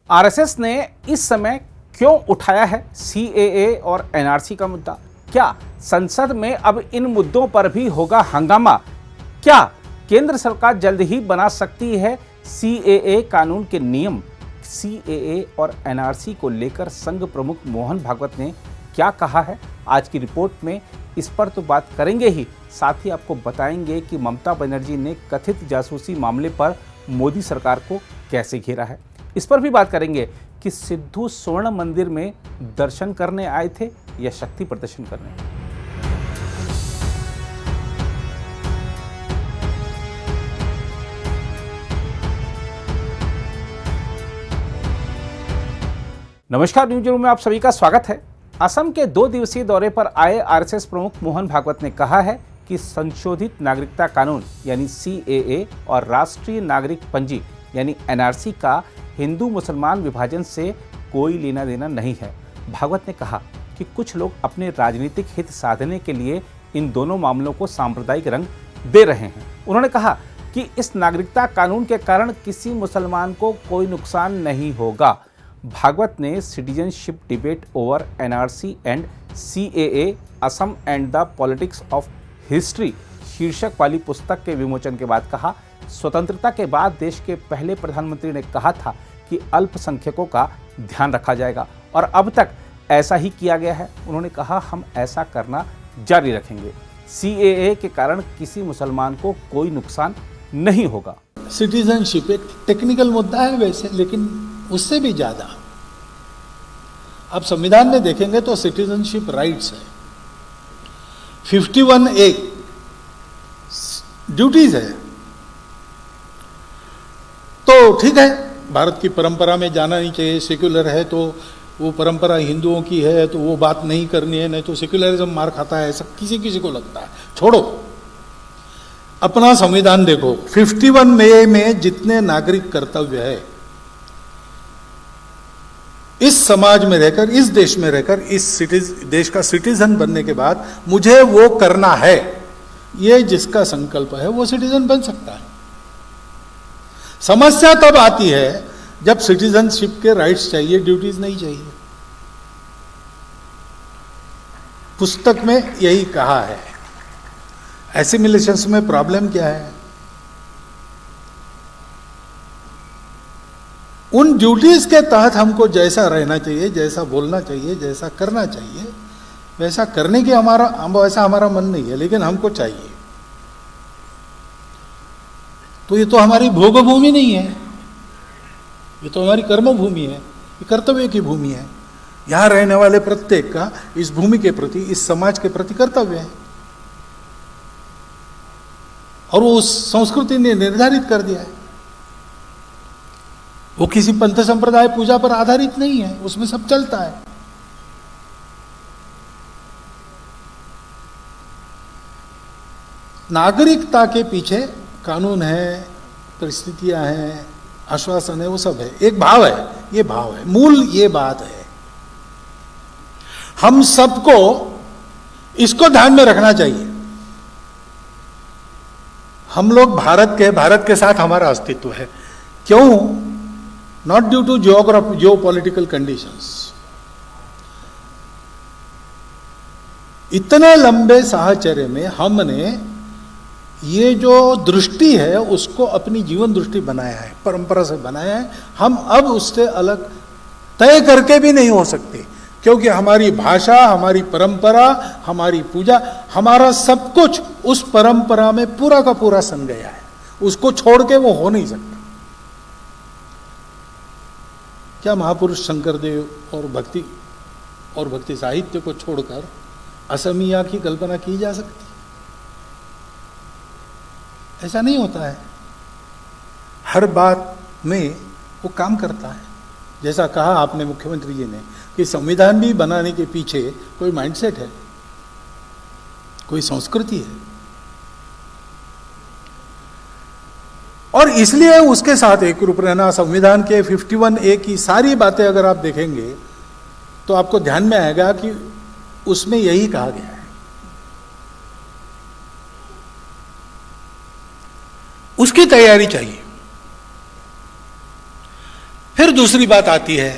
RSS ने इस समय क्यों उठाया है सीएए और एनआरसी का मुद्दा? क्या संसद में अब इन मुद्दों पर भी होगा हंगामा? क्या केंद्र सरकार जल्द ही बना सकती है सीएए कानून के नियम? सीएए और एनआरसी को लेकर संघ प्रमुख मोहन भागवत ने क्या कहा है? आज की रिपोर्ट में इस पर तो बात करेंगे ही, साथ ही आपको बताएंगे कि ममता बनर्जी ने कथित जासूसी मामले पर मोदी सरकार को कैसे घेरा है। इस पर भी बात करेंगे कि सिद्धू स्वर्ण मंदिर में दर्शन करने आए थे या शक्ति प्रदर्शन करने। नमस्कार, न्यूज रूम में आप सभी का स्वागत है। असम के 2 दिवसीय दौरे पर आए आरएसएस प्रमुख मोहन भागवत ने कहा है कि संशोधित नागरिकता कानून यानी सीएए और राष्ट्रीय नागरिक पंजी यानी एनआरसी का हिंदू मुसलमान विभाजन से कोई लेना देना नहीं है। भागवत ने कहा कि कुछ लोग अपने राजनीतिक हित साधने के लिए इन दोनों मामलों को सांप्रदायिक रंग दे रहे हैं। उन्होंने कहा कि इस नागरिकता कानून के कारण किसी मुसलमान को कोई नुकसान नहीं होगा। भागवत ने citizenship debate over NRC and CAA Assam and the politics of history शीर्षक वाली पुस्तक के विमोचन के बाद कहा, स्वतंत्रता के बाद देश के पहले प्रधानमंत्री ने कहा था कि अल्पसंख्यकों का ध्यान रखा जाएगा और अब तक ऐसा ही किया गया है। उन्होंने कहा, हम ऐसा करना जारी रखेंगे। सीएए के कारण किसी मुसलमान को कोई नुकसान नहीं होगा। सिटीजनशिप एक टेक्निकल मुद्दा है वैसे, लेकिन उससे भी ज्यादा आप संविधान में देखेंगे तो सिटीजनशिप राइट्स है। 51A ड्यूटीज है। तो ठीक है, भारत की परंपरा में जाना नहीं चाहिए, सेक्युलर है तो वो परंपरा हिंदुओं की है तो वो बात नहीं करनी है, नहीं तो सेक्युलरिज्म मार खाता है, ऐसा किसी किसी को लगता है। छोड़ो, अपना संविधान देखो। 51A में जितने नागरिक कर्तव्य है, इस समाज में रहकर, इस देश में रहकर, इस देश का सिटीजन बनने के बाद मुझे वो करना है, ये जिसका संकल्प है वो सिटीजन बन सकता है। समस्या तब आती है जब सिटीजनशिप के राइट्स चाहिए, ड्यूटीज नहीं चाहिए। पुस्तक में यही कहा है। एसिमिलेशंस में प्रॉब्लम क्या है? उन ड्यूटीज के तहत हमको जैसा रहना चाहिए, जैसा बोलना चाहिए, जैसा करना चाहिए, वैसा करने की वैसा हमारा मन नहीं है, लेकिन हमको चाहिए। तो ये तो हमारी भोग भूमि नहीं है, ये तो हमारी कर्म भूमि है, ये कर्तव्य की भूमि है। यहां रहने वाले प्रत्येक का इस भूमि के प्रति, इस समाज के प्रति कर्तव्य है, और वो उस संस्कृति ने निर्धारित कर दिया है। वो किसी पंथ संप्रदाय पूजा पर आधारित नहीं है, उसमें सब चलता है। नागरिकता के पीछे कानून है, परिस्थितियां हैं, आश्वासन है, वो सब है। एक भाव है, ये भाव है, मूल ये बात है। हम सबको इसको ध्यान में रखना चाहिए। हम लोग भारत के साथ हमारा अस्तित्व है। क्यों? Not due to geopolitical conditions. इतने लंबे साहचर्य में हमने ये जो दृष्टि है उसको अपनी जीवन दृष्टि बनाया है, परंपरा से बनाया है। हम अब उससे अलग तय करके भी नहीं हो सकते, क्योंकि हमारी भाषा, हमारी परंपरा, हमारी पूजा, हमारा सब कुछ उस परंपरा में पूरा का पूरा सन गया है। उसको छोड़ के वो हो नहीं सकता। क्या महापुरुष शंकरदेव और भक्ति साहित्य को छोड़कर असमिया की कल्पना की जा सकती? ऐसा नहीं होता है। हर बात में वो काम करता है। जैसा कहा आपने मुख्यमंत्री जी ने कि संविधान भी बनाने के पीछे कोई माइंडसेट है, कोई संस्कृति है, और इसलिए उसके साथ एक रूप रहना। संविधान के 51A की सारी बातें अगर आप देखेंगे तो आपको ध्यान में आएगा कि उसमें यही कहा गया है। उसकी तैयारी चाहिए। फिर दूसरी बात आती है,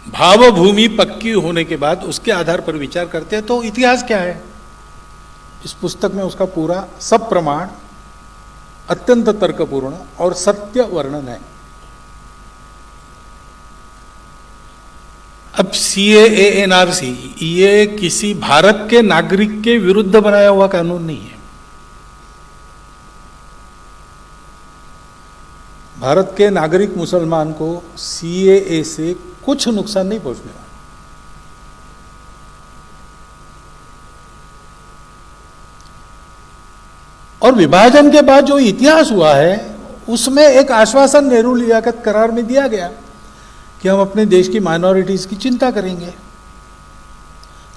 भावभूमि पक्की होने के बाद उसके आधार पर विचार करते हैं तो इतिहास क्या है। इस पुस्तक में उसका पूरा सब प्रमाण अत्यंत तर्कपूर्ण और सत्य वर्णन है। अब सीएए एनआरसी ये किसी भारत के नागरिक के विरुद्ध बनाया हुआ कानून नहीं है। भारत के नागरिक मुसलमान को सीएए से कुछ नुकसान नहीं पहुंचने वाला। और विभाजन के बाद जो इतिहास हुआ है उसमें एक आश्वासन नेहरू लियाकत करार में दिया गया कि हम अपने देश की माइनॉरिटीज की चिंता करेंगे।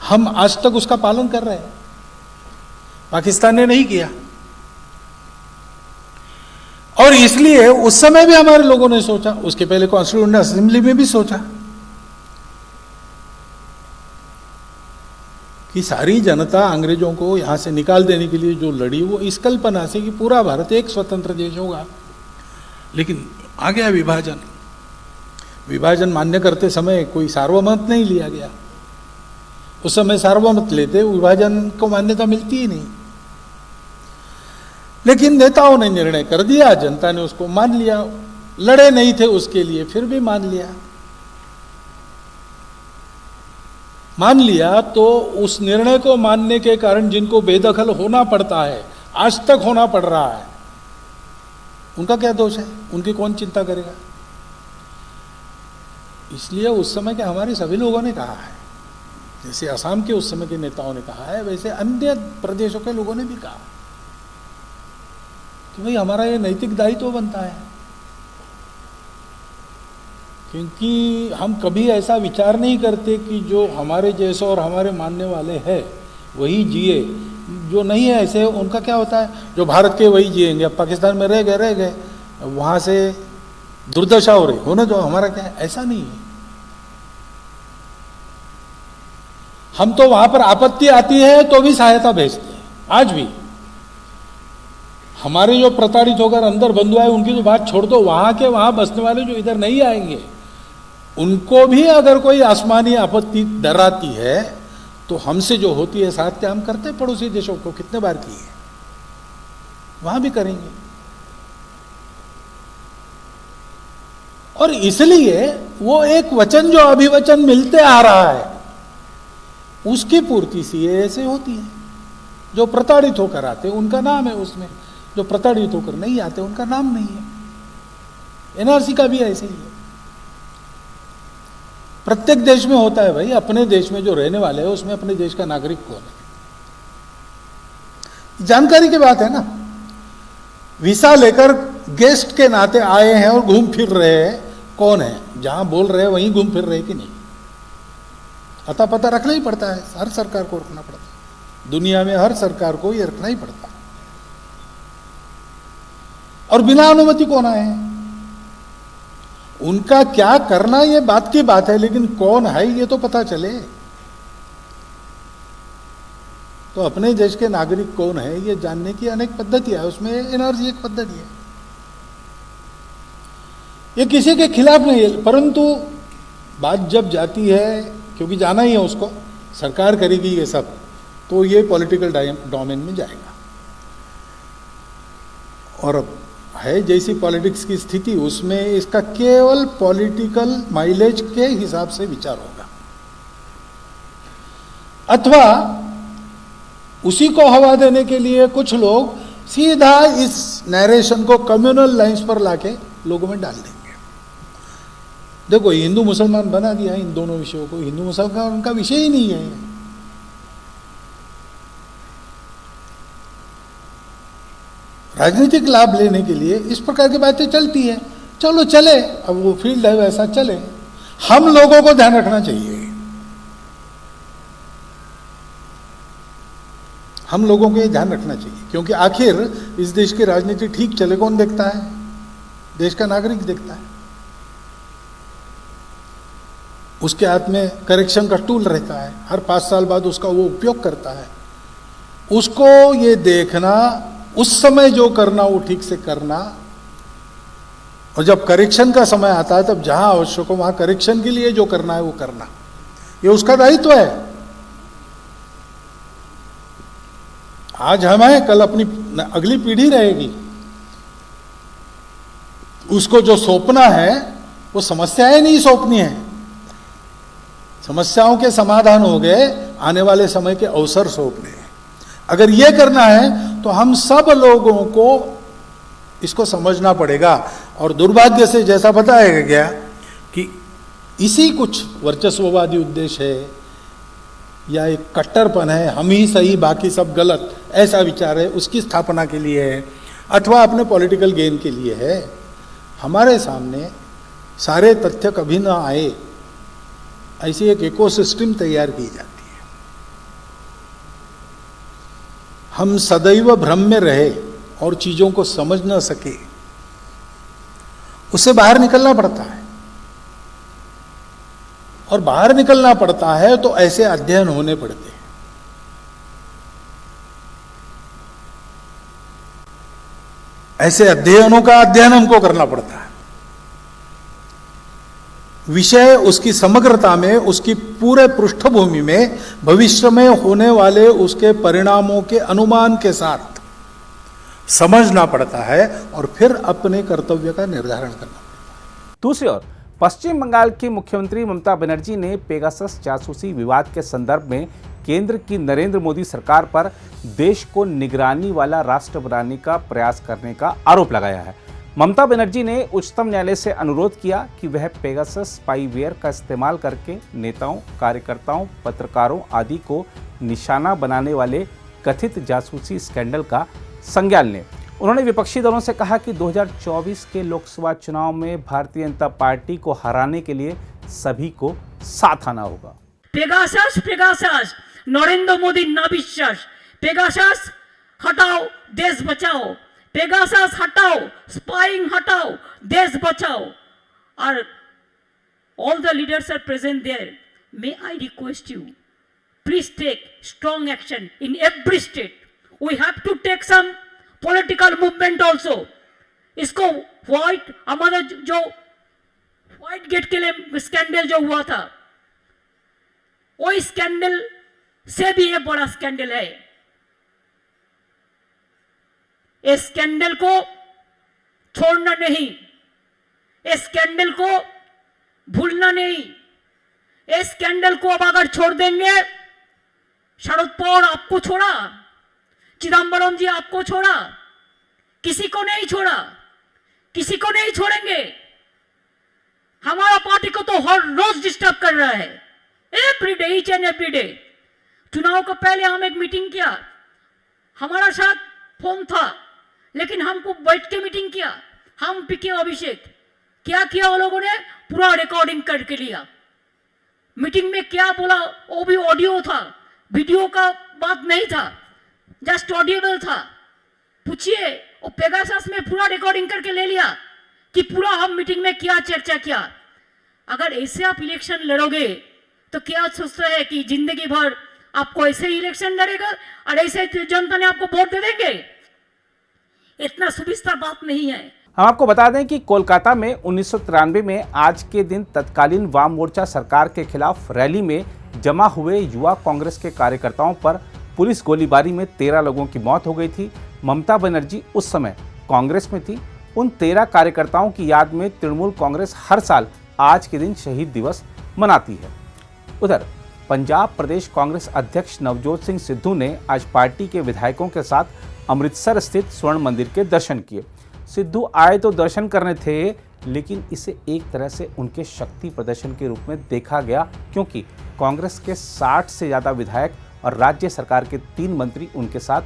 हम आज तक उसका पालन कर रहे हैं, पाकिस्तान ने नहीं किया। और इसलिए उस समय भी हमारे लोगों ने सोचा, उसके पहले कॉन्स्टिट्यूएंट असेंबली में भी सोचा कि सारी जनता अंग्रेजों को यहां से निकाल देने के लिए जो लड़ी वो इस कल्पना से कि पूरा भारत एक स्वतंत्र देश होगा। लेकिन आ गया विभाजन। विभाजन मान्य करते समय कोई सार्वमत नहीं लिया गया। उस समय सार्वमत लेते विभाजन को मान्यता मिलती ही नहीं। लेकिन नेताओं ने निर्णय कर दिया, जनता ने उसको मान लिया। लड़े नहीं थे उसके लिए, फिर भी मान लिया। मान लिया तो उस निर्णय को मानने के कारण जिनको बेदखल होना पड़ता है, आज तक होना पड़ रहा है, उनका क्या दोष है? उनकी कौन चिंता करेगा? इसलिए उस समय के हमारे सभी लोगों ने कहा है, जैसे असम के उस समय के नेताओं ने कहा है, वैसे अन्य प्रदेशों के लोगों ने भी कहा कि भाई हमारा ये नैतिक दायित्व बनता है, क्योंकि हम कभी ऐसा विचार नहीं करते कि जो हमारे जैसे और हमारे मानने वाले हैं वही जिए। जो नहीं है ऐसे उनका क्या होता है, जो भारत के वही जिएंगे। अब पाकिस्तान में रह गए वहां से दुर्दशा हो रही हो ना, जो हमारा क्या है, ऐसा नहीं है। हम तो वहां पर आपत्ति आती है तो भी सहायता भेजते हैं। आज भी हमारे जो प्रताड़ित होकर अंदर बंधु आए उनकी तो बात छोड़ दो, वहां के वहां बसने वाले जो इधर नहीं आएंगे उनको भी अगर कोई आसमानी आपत्ति डराती है तो हमसे जो होती है सहायता हम करते हैं। पड़ोसी देशों को कितने बार की है, वहां भी करेंगे। और इसलिए वो एक वचन जो अभिवचन मिलते आ रहा है उसकी पूर्ति सीएए से होती है। जो प्रताड़ित होकर आते उनका नाम है उसमें, जो प्रताड़ित होकर नहीं आते उनका नाम नहीं है। एनआरसी का भी ऐसे ही है। प्रत्येक देश में होता है भाई, अपने देश में जो रहने वाले हैं उसमें अपने देश का नागरिक कौन है, जानकारी की बात है ना। वीसा लेकर गेस्ट के नाते आए हैं और घूम फिर रहे हैं, कौन है? जहां बोल रहे हैं वहीं घूम फिर रहे कि नहीं, अता पता रखना ही पड़ता है। हर सरकार को रखना पड़ता है, दुनिया में हर सरकार को ये रखना ही पड़ता है। और बिना अनुमति कौन आए हैं, उनका क्या करना ये बात की बात है, लेकिन कौन है ये तो पता चले। तो अपने देश के नागरिक कौन है ये जानने की अनेक पद्धतियां है, उसमें एनआरसी एक पद्धति है। ये किसी के खिलाफ नहीं है, परंतु बात जब जाती है, क्योंकि जाना ही है उसको, सरकार करेगी ये सब, तो ये पॉलिटिकल डोमेन में जाएगा। और अब है जैसी पॉलिटिक्स की स्थिति, उसमें इसका केवल पॉलिटिकल माइलेज के हिसाब से विचार होगा, अथवा उसी को हवा देने के लिए कुछ लोग सीधा इस नैरेशन को कम्युनल लाइंस पर लाके लोगों में डाल देंगे। देखो, हिंदू मुसलमान बना दिया इन दोनों विषयों को, हिंदू मुसलमान उनका विषय ही नहीं है। राजनीतिक लाभ लेने के लिए इस प्रकार की बातें चलती है। चलो चले, अब वो फील्ड है वैसा चले। हम लोगों को ध्यान रखना चाहिए, हम लोगों को ये ध्यान रखना चाहिए, क्योंकि आखिर इस देश की राजनीति ठीक चले कौन देखता है? देश का नागरिक देखता है। उसके हाथ में करेक्शन का टूल रहता है, हर 5 साल बाद उसका वो उपयोग करता है। उसको ये देखना, उस समय जो करना वो ठीक से करना, और जब करेक्शन का समय आता है तब जहां आवश्यक हो वहां करेक्शन के लिए जो करना है वो करना, ये उसका दायित्व है। आज हम हैं, कल अपनी अगली पीढ़ी रहेगी। उसको जो सौंपना है वो समस्याएं नहीं सौंपनी है, समस्याओं के समाधान हो गए, आने वाले समय के अवसर सौंपने हैं। अगर ये करना है तो हम सब लोगों को इसको समझना पड़ेगा। और दुर्भाग्य से जैसा बताया गया कि इसी कुछ वर्चस्ववादी उद्देश्य है या एक कट्टरपन है, हम ही सही बाकी सब गलत, ऐसा विचार है, उसकी स्थापना के लिए है अथवा अपने पॉलिटिकल गेन के लिए है। हमारे सामने सारे तथ्य कभी ना आए, ऐसी एक इकोसिस्टम तैयार की जाती है। हम सदैव भ्रम में रहे और चीजों को समझ ना सके, उससे बाहर निकलना पड़ता है। और बाहर निकलना पड़ता है तो ऐसे अध्ययन होने पड़ते हैं। ऐसे अध्ययनों का अध्ययन हमको करना पड़ता है। विषय उसकी समग्रता में, उसकी पूरे पृष्ठभूमि में, भविष्य में होने वाले उसके परिणामों के अनुमान के साथ समझना पड़ता है और फिर अपने कर्तव्य का निर्धारण करना पड़ता है। दूसरी ओर पश्चिम बंगाल की मुख्यमंत्री ममता बनर्जी ने पेगासस जासूसी विवाद के संदर्भ में केंद्र की नरेंद्र मोदी सरकार पर देश को निगरानी वाला राष्ट्र बनाने का प्रयास करने का आरोप लगाया है। ममता बनर्जी ने उच्चतम न्यायालय से अनुरोध किया कि वह पेगासस स्पाईवेयर का इस्तेमाल करके नेताओं, कार्यकर्ताओं, पत्रकारों आदि को निशाना बनाने वाले कथित जासूसी स्कैंडल का संज्ञान लें। उन्होंने विपक्षी दलों से कहा कि 2024 के लोकसभा चुनाव में भारतीय जनता पार्टी को हराने के लिए सभी को साथ आना होगा। पेगासास पेगासास नरेंद्र मोदी ना विश्वास, पेगासास हटाओ देश बचाओ, पेगासास हटाओ, स्पाइंग हटाओ, देश बचाओ। और all the leaders are present there. May I request you, please take strong action in every state. We have to take some political movement also. इसको व्हाइट, हमारा जो व्हाइट गेट के लिए स्कैंडल जो हुआ था, वो स्कैंडल से भी एक बड़ा स्कैंडल है। इस स्कैंडल को छोड़ना नहीं, इस स्कैंडल को भूलना नहीं। इस स्कैंडल को अब अगर छोड़ देंगे, शरद पवार आपको छोड़ा, चिदम्बरम जी आपको छोड़ा, किसी को नहीं छोड़ा, किसी को नहीं छोड़ेंगे। हमारा पार्टी को तो हर रोज डिस्टर्ब कर रहा है, every day, each and every day. चुनाव को पहले हम एक मीटिंग किया, हमारा साथ फोन था, लेकिन हमको बैठ के मीटिंग किया। हम पीके अभिषेक क्या किया, वो लोगों ने पूरा रिकॉर्डिंग करके लिया। मीटिंग में क्या बोला वो भी ऑडियो था, वीडियो का बात नहीं था, जस्ट ऑडियोबल था। पूछिए, वो पेगासस में पूरा रिकॉर्डिंग करके ले लिया कि पूरा हम मीटिंग में क्या चर्चा किया। अगर ऐसे आप इलेक्शन लड़ोगे तो क्या सोचता है कि जिंदगी भर आपको ऐसे ही इलेक्शन लड़ेगा और ऐसे जनता ने आपको वोट दे देंगे? इतना सुविस्तार बात नहीं है। हम आपको बता दें कि कोलकाता में 1993 में आज के दिन तत्कालीन वाम मोर्चा सरकार के खिलाफ रैली में जमा हुए युवा कांग्रेस के कार्यकर्ताओं पर पुलिस गोलीबारी में 13 लोगों की मौत हो गई थी। ममता बनर्जी उस समय कांग्रेस में थी। उन 13 कार्यकर्ताओं की याद में तृणमूल कांग्रेस हर साल आज के दिन शहीद दिवस मनाती है। उधर पंजाब प्रदेश कांग्रेस अध्यक्ष नवजोत सिंह सिद्धू ने आज पार्टी के विधायकों के साथ अमृतसर स्थित स्वर्ण मंदिर के दर्शन किए। सिद्धू आए तो दर्शन करने थे, लेकिन इसे एक तरह से उनके शक्ति प्रदर्शन के रूप में देखा गया, क्योंकि कांग्रेस के 60 से ज़्यादा विधायक और राज्य सरकार के 3 मंत्री उनके साथ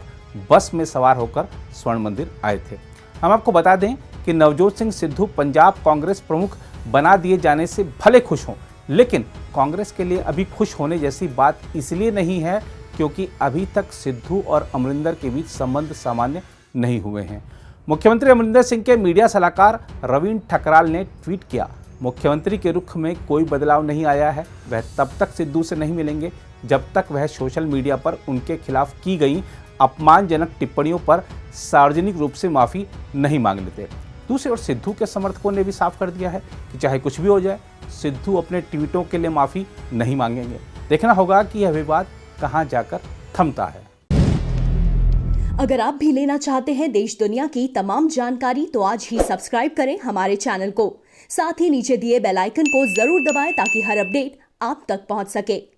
बस में सवार होकर स्वर्ण मंदिर आए थे। हम आपको बता दें कि नवजोत सिंह सिद्धू पंजाब कांग्रेस प्रमुख बना दिए जाने से भले खुश हों, लेकिन कांग्रेस के लिए अभी खुश होने जैसी बात इसलिए नहीं है क्योंकि अभी तक सिद्धू और अमरिंदर के बीच संबंध सामान्य नहीं हुए हैं। मुख्यमंत्री अमरिंदर सिंह के मीडिया सलाहकार रवीन ठकराल ने ट्वीट किया, मुख्यमंत्री के रुख में कोई बदलाव नहीं आया है। वह तब तक सिद्धू से नहीं मिलेंगे जब तक वह सोशल मीडिया पर उनके खिलाफ की गई अपमानजनक टिप्पणियों पर सार्वजनिक रूप से माफ़ी नहीं मांग लेते। दूसरी ओर सिद्धू के समर्थकों ने भी साफ कर दिया है कि चाहे कुछ भी हो जाए, सिद्धू अपने ट्वीटों के लिए माफी नहीं मांगेंगे। देखना होगा कि यह विवाद कहां जाकर थमता है। अगर आप भी लेना चाहते हैं देश दुनिया की तमाम जानकारी तो आज ही सब्सक्राइब करें हमारे चैनल को। साथ ही नीचे दिए बेल आइकन को जरूर दबाएं ताकि हर अपडेट आप तक पहुंच सके।